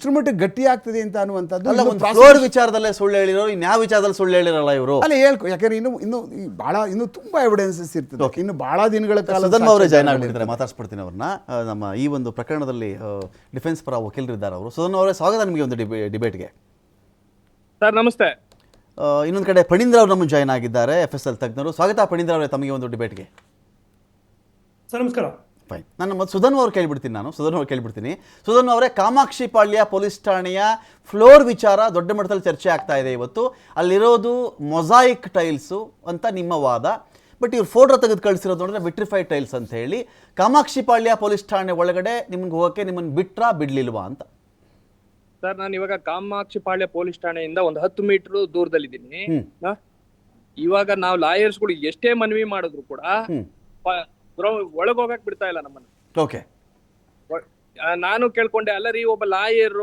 ಎಷ್ಟರ ಮಟ್ಟಿಗೆ ಗಟ್ಟಿ ಆಗ್ತದೆ ಅಂತ ಅನ್ನುವಂಥದ್ದು ಅಲ್ಲ, ಒಂದು ಫ್ಲೋರ್ ವಿಚಾರದಲ್ಲೇ ಸುಳ್ಳು ಹೇಳಿರೋ, ಇನ್ಯಾವ ವಿಚಾರದಲ್ಲಿ ಸುಳ್ಳು ಹೇಳಿರಲ್ಲ ಇವರು. ಅಲ್ಲ ಹೇಳ್ಕೊ, ಯಾಕಂದ್ರೆ ಇನ್ನು ತುಂಬಾ ಎವಿಡೆನ್ಸಸ್ ಇರ್ತದೆ, ಇನ್ನು ಬಹಳ ದಿನಗಳ ಕಾಲ. ಸುಧನ್ವ ಅವರೇ ಜಾಯ್ನ್ ಆಗಿರ್ತಾರೆ, ಮಾತಾಡ್ಸ್ಬಿಡ್ತೀನಿ ಅವ್ರನ್ನ. ನಮ್ಮ ಈ ಒಂದು ಪ್ರಕರಣದಲ್ಲಿ ಡಿಫೆನ್ಸ್ ಪರ ವಕೀಲರಿದ್ದಾರೆ ಅವರು. ಸುಧನ್ವ ಅವರೇ, ಸ್ವಾಗತ ನಿಮಗೆ ಒಂದು ಡಿಬೇಟ್ಗೆ. ಸರ್ ನಮಸ್ತೆ. ಇನ್ನೊಂದು ಕಡೆ ಫಣೀಂದ್ರ ಅವರು ನಮ್ಮ ಜಾಯ್ನ್ ಆಗಿದ್ದಾರೆ, FSL ತಜ್ಞರು. ಸ್ವಾಗತ ಫಣೀಂದ್ರ ಅವರೇ ತಮಗೆ ಒಂದು ಡಿಬೇಟ್ಗೆ. ಸರ್ ನಮಸ್ಕಾರ. ಫೈನ್. ನಾನು ಮತ್ತೆ ಸುಧನ್ವ ಅವ್ರು ಕೇಳ್ಬಿಡ್ತೀನಿ. ಸುಧನ್ವ ಅವರೇ, ಕಾಮಾಕ್ಷಿ ಪಾಳ್ಯ ಪೊಲೀಸ್ ಠಾಣೆಯ ಫ್ಲೋರ್ ವಿಚಾರ ದೊಡ್ಡ ಮಟ್ಟದಲ್ಲಿ ಚರ್ಚೆ ಆಗ್ತಾ ಇದೆ ಇವತ್ತು. ಅಲ್ಲಿರೋದು ಮೊಸಾಯಿಕ್ ಟೈಲ್ಸು ಅಂತ ನಿಮ್ಮ ವಾದ. ಬಟ್ ಇವ್ರು ಫೋಟೋ ತೆಗೆದು ಕಳಿಸಿರೋದು ನೋಡಿದ್ರೆ ವಿಟ್ರಿಫೈಡ್ ಟೈಲ್ಸ್ ಅಂತ ಹೇಳಿ. ಕಾಮಾಕ್ಷಿ ಪಾಳ್ಯ ಪೊಲೀಸ್ ಠಾಣೆ ಒಳಗಡೆ ನಿಮ್ಗೆ ಹೋಗೋಕ್ಕೆ ನಿಮ್ಮನ್ನು ಬಿಟ್ರಾ ಬಿಡ್ಲಿಲ್ವಾ ಅಂತ? ಸರ್ ನಾನು ಇವಾಗ ಕಾಮಾಕ್ಷಿ ಪಾಳ್ಯ ಪೊಲೀಸ್ ಠಾಣೆಯಿಂದ ಒಂದು 10 ಮೀಟರ್ ದೂರದಲ್ಲಿದ್ದೀನಿ. ಇವಾಗ ನಾವು ಲಾಯರ್ಸ್ಗಳು ಎಷ್ಟೇ ಮನವಿ ಮಾಡಿದ್ರು ಕೂಡ ಒಳಗ್ ಹೋಗಕ್ ಬಿಡ್ತಾ ಇಲ್ಲ ನಮ್ಮನ್ನ. ಓಕೆ, ನಾನು ಕೇಳ್ಕೊಂಡೆ, ಅಲ್ಲ ರೀ ಒಬ್ಬ ಲಾಯರ್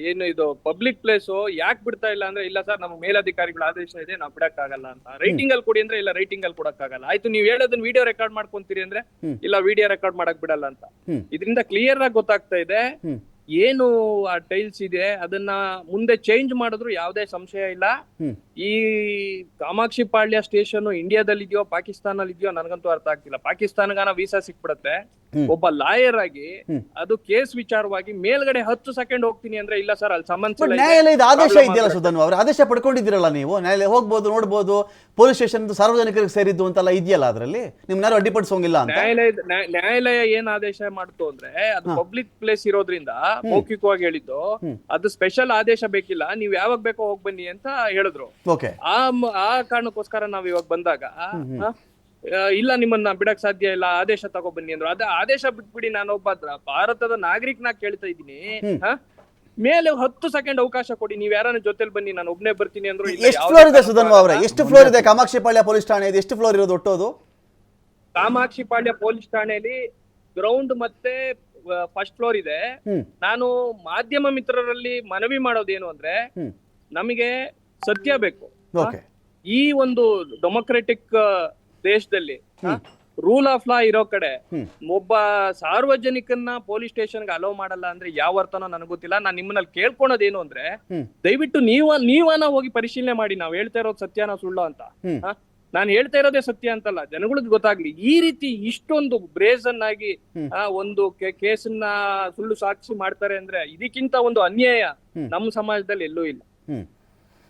ಏನು ಇದು ಪಬ್ಲಿಕ್ ಪ್ಲೇಸ್ ಯಾಕೆ ಬಿಡ್ತಾ ಇಲ್ಲ ಅಂದ್ರೆ, ಇಲ್ಲ ಸರ್ ನಮ್ಮ ಮೇಲಧಿಕಾರಿಗಳ ಆದೇಶ ಇದೆ, ನಾವು ಬಿಡಕ್ ಆಗಲ್ಲ ಅಂತ. ರೈಟಿಂಗ್ ಅಲ್ಲಿ ಕೊಡಿ ಅಂದ್ರೆ, ಇಲ್ಲ ರೈಟಿಂಗ್ ಅಲ್ಲಿ ಕೊಡಕ್ ಆಗಲ್ಲ. ಆಯ್ತು ನೀವು ಹೇಳೋದನ್ನ ವಿಡಿಯೋ ರೆಕಾರ್ಡ್ ಮಾಡ್ಕೊಂತೀರಿ ಅಂದ್ರೆ, ಇಲ್ಲ ವಿಡಿಯೋ ರೆಕಾರ್ಡ್ ಮಾಡಕ್ ಬಿಡಲ್ಲ ಅಂತ. ಇದರಿಂದ ಕ್ಲಿಯರ್ ಆಗಿ ಗೊತ್ತಾಗ್ತಾ ಇದೆ ಏನು ಆ ಟೈಲ್ಸ್ ಇದೆ ಅದನ್ನ ಮುಂದೆ ಚೇಂಜ್ ಮಾಡಿದ್ರು ಯಾವುದೇ ಸಂಶಯ ಇಲ್ಲ. ಈ ಕಾಮಾಕ್ಷಿ ಪಾಳ್ಯ ಸ್ಟೇಷನ್ ಇಂಡಿಯಾದಲ್ಲಿ ಇದೆಯೋ ಪಾಕಿಸ್ತಾನಲ್ಲಿ ಇದೆಯೋ ನನಗಂತೂ ಅರ್ಥ ಆಗ್ತಿಲ್ಲ. ಪಾಕಿಸ್ತಾನಗಾನ ವೀಸಾ ಸಿಕ್ಬಿಡತ್ತೆ, ಒಬ್ಬ ಲಾಯರ್ ಆಗಿ ಅದು ಕೇಸ್ ವಿಚಾರವಾಗಿ ಮೇಲ್ಗಡೆ 10 ಸೆಕೆಂಡ್ ಹೋಗ್ತೀನಿ ಅಂದ್ರೆ, ಇಲ್ಲ ಸರ್ ಅಲ್ಲಿ ಸಂಬಂಧ ನ್ಯಾಯಾಲಯದ ಆದೇಶ ಇದೆಯಲ್ಲ ಸುಧನ್ವ ಅವ್ರೆ, ಆದೇಶ ಪಡ್ಕೊಂಡಿದ್ದೀರಲ್ಲ ನೀವು, ನ್ಯಾಯಾಲಯ ಹೋಗ್ಬೋದು, ನೋಡ್ಬೋದು, ಪೊಲೀಸ್ ಸ್ಟೇಷನ್ ಸಾರ್ವಜನಿಕರಿಗೆ ಸೇರಿದ್ದು ಅಂತೆಲ್ಲ ಇದೆಯಲ್ಲ, ಅದರಲ್ಲಿ ನಿಮ್ನಾರು ಅಡ್ಡಿಪಡಿಸೋಂಗಿಲ್ಲ ಅಂತ. ನ್ಯಾಯಾಲಯ ಏನ್ ಆದೇಶ ಮಾಡ್ತು ಅಂದ್ರೆ, ಅದು ಪಬ್ಲಿಕ್ ಪ್ಲೇಸ್ ಇರೋದ್ರಿಂದ ಮೌಖಿಕವಾಗಿ ಹೇಳಿದ್ದು, ಅದು ಸ್ಪೆಷಲ್ ಆದೇಶ ಬೇಕಿಲ್ಲ, ನೀವ್ ಯಾವಾಗ ಬೇಕೋ ಹೋಗ್ ಬನ್ನಿ ಅಂತ ಹೇಳಿದ್ರು. ಆ ಕಾರಣಕ್ಕೋಸ್ಕರ ನಾವ್ ಇವಾಗ ಬಂದಾಗ ಇಲ್ಲ ನಿಮ್ಮನ್ನ ಬಿಡಕ್ ಸಾಧ್ಯ ಇಲ್ಲ, ಆದೇಶ ತಗೊಬನ್ನಿ ಅಂದ್ರು. ಆದೇಶ ಬಿಟ್ಬಿಡಿ, ನಾನೊಬ್ಬ ಭಾರತದ ನಾಗರಿಕನಾಗಿ ಕೇಳ್ತಾ ಇದ್ದೀನಿ, ಮೇಲೆ 10 ಸೆಕೆಂಡ್ ಅವಕಾಶ ಕೊಡಿ, ನೀವ್ ಯಾರನ್ನ ಜೊತೆಲಿ ಬನ್ನಿ, ನಾನು ಒಬ್ನೇ ಬರ್ತೀನಿ ಅಂದ್ರು. ಎಷ್ಟು ಫ್ಲೋರ್ ಇದೆ ಸುಧನ್ವ ಅವರೇ? ಎಷ್ಟು ಫ್ಲೋರ್ ಇದೆ ಕಾಮಾಕ್ಷಿ ಪಾಳ್ಯ ಪೊಲೀಸ್ ಠಾಣೆ? ಎಷ್ಟು ಫ್ಲೋರ್ ಇರೋದು ಒಟ್ಟೋದು? ಕಾಮಾಕ್ಷಿ ಪಾಳ್ಯ ಪೊಲೀಸ್ ಠಾಣೆಯಲ್ಲಿ ಗ್ರೌಂಡ್ ಮತ್ತೆ ಫಸ್ಟ್ ಫ್ಲೋರ್ ಇದೆ. ನಾನು ಮಾಧ್ಯಮ ಮಿತ್ರರಲ್ಲಿ ಮನವಿ ಮಾಡೋದೇನು ಅಂದ್ರೆ, ನಮಗೆ ಸತ್ಯ ಬೇಕು. ಈ ಒಂದು ಡೆಮೊಕ್ರೆಟಿಕ್ ದೇಶದಲ್ಲಿ ರೂಲ್ ಆಫ್ ಲಾ ಇರೋ ಕಡೆ ಒಬ್ಬ ಸಾರ್ವಜನಿಕನ್ನ ಪೊಲೀಸ್ ಸ್ಟೇಷನ್ಗೆ ಅಲೋ ಮಾಡಲ್ಲ ಅಂದ್ರೆ ಯಾವ ಅರ್ಥನೋ ನನಗೆ ಗೊತ್ತಿಲ್ಲ. ನಾನ್ ನಿಮ್ಮನಲ್ಲಿ ಕೇಳ್ಕೊಳೋದೇನು ಅಂದ್ರೆ, ದಯವಿಟ್ಟು ನೀವನ್ನ ಹೋಗಿ ಪರಿಶೀಲನೆ ಮಾಡಿ, ನಾವ್ ಹೇಳ್ತಾ ಇರೋದು ಸತ್ಯನ ಸುಳ್ಳು ಅಂತ. ನಾನು ಹೇಳ್ತಾ ಇರೋದೇ ಸತ್ಯ ಅಂತಲ್ಲ, ಜನಗಳಿಗೆ ಗೊತ್ತಾಗ್ಲಿ. ಈ ರೀತಿ ಇಷ್ಟೊಂದು ಬ್ರೇಸನ್ ಆಗಿ ಒಂದು ಕೇಸನ್ನ ಸುಳ್ಳು ಸಾಕ್ಷಿ ಮಾಡ್ತಾರೆ ಅಂದ್ರೆ, ಇದಕ್ಕಿಂತ ಒಂದು ಅನ್ಯಾಯ ನಮ್ಮ ಸಮಾಜದಲ್ಲಿ ಎಲ್ಲೂ ಇಲ್ಲ.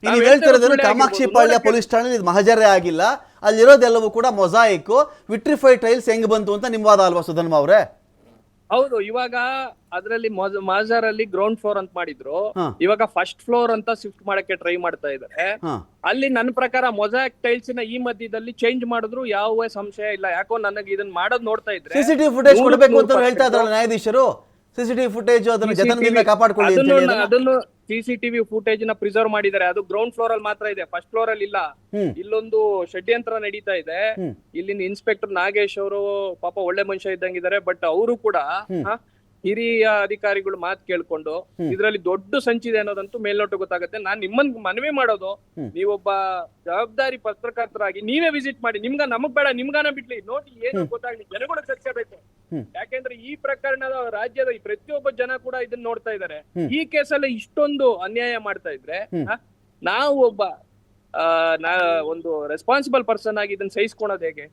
ನೀವು ಹೇಳ್ತಿರೋದು ಕಾಮಾಕ್ಷಿ ಪಾಳ್ಯ ಪೊಲೀಸ್ ಠಾಣೆ ಇದು ಮಹಜರೇ ಆಗಿಲ್ಲ, ಅಲ್ಲಿರೋದೆಲ್ಲವೂ ಕೂಡ ಮೊಸಾಯಿಕ್, ವಿಟ್ರಿಫೈಡ್ ಟೈಲ್ಸ್ ಹೆಂಗ್ ಬಂತು ಅಂತ ನಿಮ್ ವಾದ ಅಲ್ವಾ ಸುಧನ್ವ ಅವರೇ? ಹೌದು. ಇವಾಗ ಅದರಲ್ಲಿ ಮಾಜಾರ್ ಅಲ್ಲಿ ಗ್ರೌಂಡ್ ಫ್ಲೋರ್ ಅಂತ ಮಾಡಿದ್ರು, ಇವಾಗ ಫಸ್ಟ್ ಫ್ಲೋರ್ ಅಂತ ಶಿಫ್ಟ್ ಮಾಡಕ್ಕೆ ಟ್ರೈ ಮಾಡ್ತಾ ಇದಾರೆ. ಅಲ್ಲಿ ನನ್ನ ಪ್ರಕಾರ ಮೊಸಾಯಿಕ್ ಟೈಲ್ಸ್ ನ ಈ ಮಧ್ಯದಲ್ಲಿ ಚೇಂಜ್ ಮಾಡಿದ್ರು ಯಾವ ಸಂಶಯ ಇಲ್ಲ. ಯಾಕೋ ನನಗೆ ಇದನ್ನ ಮಾಡೋದ್ ನೋಡ್ತಾ ಇದ್ರೆ, ಸಿಸಿಟಿವಿ ಫುಟೇಜ್ ಕೊಡಬೇಕು ಅಂತ ಹೇಳ್ತಾ ಇದ್ರಲ್ಲ ನ್ಯಾಯಾಧೀಶರು. ಸಿಸಿಟಿವಿ ಫುಟೇಜ್ ಅದನ್ನ ಜತನದಿಂದ ಕಾಪಾಡ್ಕೊಳ್ಳಿ ಅಂತ ಹೇಳಿ ಅದನ್ನು ಸಿಸಿಟಿವಿ ಫುಟೇಜ್ ನ ಪ್ರಿಸರ್ವ್ ಮಾಡಿದ್ದಾರೆ. ಅದು ಗ್ರೌಂಡ್ ಫ್ಲೋರ್ ಅಲ್ಲಿ ಮಾತ್ರ ಇದೆ, ಫಸ್ಟ್ ಫ್ಲೋರ್ ಅಲ್ಲಿ ಇಲ್ಲ. ಇಲ್ಲೊಂದು ಷಡ್ಯಂತ್ರ ನಡೀತಾ ಇದೆ. ಇಲ್ಲಿನ ಇನ್ಸ್ಪೆಕ್ಟರ್ ನಾಗೇಶ್ ಅವರು ಪಾಪ ಒಳ್ಳೆ ಮನುಷ್ಯ ಇದ್ದಂಗಿದ್ದಾರೆ, ಬಟ್ ಅವರು ಕೂಡ ಹಿರಿಯ ಅಧಿಕಾರಿಗಳು ಮಾತು ಕೇಳ್ಕೊಂಡು ಇದ್ರಲ್ಲಿ ದೊಡ್ಡ ಸಂಚಿದೆ ಅನ್ನೋದಂತೂ ಮೇಲ್ನೋಟ ಗೊತ್ತಾಗುತ್ತೆ. ನಾನ್ ನಿಮ್ಮನ್ ಮನವಿ ಮಾಡೋದು, ನೀವೊಬ್ಬ ಜವಾಬ್ದಾರಿ ಪತ್ರಕರ್ತರಾಗಿ ನೀವೇ ವಿಸಿಟ್ ಮಾಡಿ. ನಮಗ್ ಬೇಡ, ನಿಮ್ಗಾನ ಬಿಡ್ಲಿ, ನೋಡಿ ಏನು ಗೊತ್ತಾಗ್ಲಿ, ಜನಗಳಿಗೆ ಸತ್ಯ ಬೇಕು. ಯಾಕೆಂದ್ರೆ ಈ ಪ್ರಕರಣದ ರಾಜ್ಯದ ಪ್ರತಿಯೊಬ್ಬ ಜನ ಕೂಡ ಇದನ್ನ ನೋಡ್ತಾ ಇದ್ದಾರೆ. ಈ ಕೇಸಲ್ಲಿ ಇಷ್ಟೊಂದು ಅನ್ಯಾಯ ಮಾಡ್ತಾ ಇದ್ರೆ, ನಾವು ಒಬ್ಬ ಒಂದು ರೆಸ್ಪಾನ್ಸಿಬಲ್ ಪರ್ಸನ್ ಆಗಿ ಇದನ್ನ ಸಹಿಸ್ಕೊಳೋದು ಹೇಗೆ?